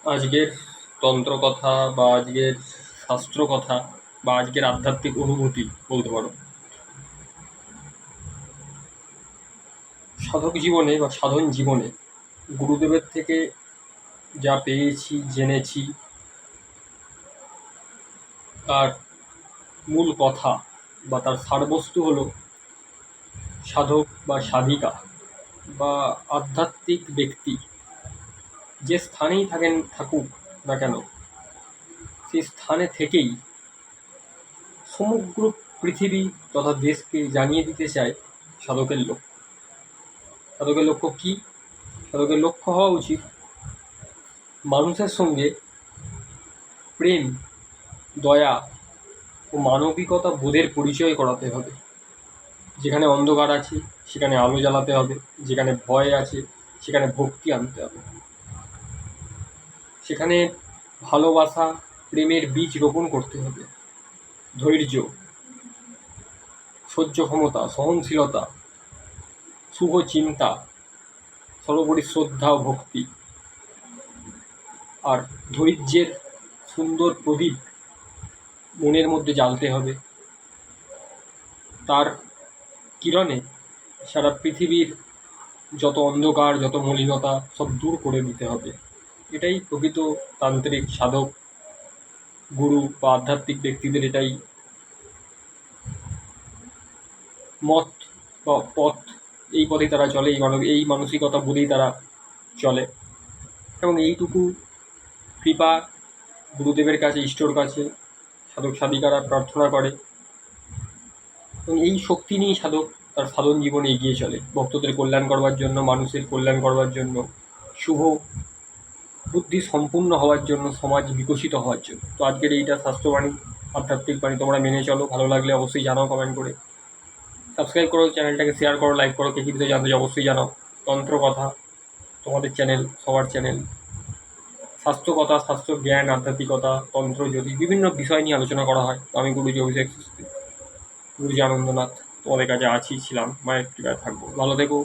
আজকের তন্ত্রকথা বা আজকের শাস্ত্র কথা বা আজকের আধ্যাত্মিক অনুভূতি বলতে পারো। সাধক জীবনে বা সাধন জীবনে গুরুদেবের থেকে যা পেয়েছি, জেনেছি, তার মূল কথা বা তার সারবস্তু হলো সাধক বা সাধিকা বা আধ্যাত্মিক ব্যক্তি যে স্থানেই থাকুক না কেন, সেই স্থানে থেকেই সমগ্র পৃথিবী তথা দেশকে জানিয়ে দিতে চায় সাধকের লক্ষ্য। সাধকের লক্ষ্য কী? সাধকের লক্ষ্য হওয়া উচিত মানুষের সঙ্গে প্রেম, দয়া ও মানবিকতা বোধের পরিচয় করাতে হবে। যেখানে অন্ধকার আছে সেখানে আলো জ্বালাতে হবে, যেখানে ভয় আছে সেখানে ভক্তি আনতে হবে, সেখানে ভালোবাসা, প্রেমের বীজ রোপণ করতে হবে। ধৈর্য, সহ্য ক্ষমতা, সহনশীলতা, শুভ চিন্তা, সর্বোপরি শ্রদ্ধা ও ভক্তি, আর ধৈর্যের সুন্দর প্রদীপ মনের মধ্যে জ্বালতে হবে। তার কিরণে সারা পৃথিবীর যত অন্ধকার, যত মলিনতা সব দূর করে দিতে হবে। এটাই প্রকৃত তান্ত্রিক, সাধক, গুরু বা আধ্যাত্মিক ব্যক্তিদের এটাই মত বা পথ। এই পথেই তারা চলে, এই মানসিকতা বলেই তারা চলে। এবং এইটুকু কৃপা গুরুদেবের কাছে, ইষ্টর কাছে সাধক সাধিকারা প্রার্থনা করে, এবং এই শক্তি নিয়েই সাধক তার সাধন জীবনে এগিয়ে চলে, ভক্তদের কল্যাণ করবার জন্য, মানুষের কল্যাণ করবার জন্য, শুভ বুদ্ধি সম্পূর্ণ হওয়ার জন্য, সমাজ বিকশিত হওয়ার জন্য। তো আজকের এইটা স্বাস্থ্যবাণী, আধ্যাত্মিক বাণী তোমরা মেনে চলো। ভালো লাগলে অবশ্যই জানাও কমেন্ট করে, সাবস্ক্রাইব করো, চ্যানেলটাকে শেয়ার করো, লাইক করো। কে কী বিষয়ে জানতে অবশ্যই জানাও। তন্ত্র কথা তোমাদের চ্যানেল, সবার চ্যানেল। স্বাস্থ্য কথা, স্বাস্থ্য জ্ঞান, আধ্যাত্মিকতা, তন্ত্র, জ্যোতিষ, বিভিন্ন বিষয় নিয়ে আলোচনা করা হয়। তো আমি গুরুজি অভিষেক, গুরুজি আনন্দনাথ তোমাদের কাছে ছিলাম, মায়ের কৃপায় থাকবো। ভালো থেকো,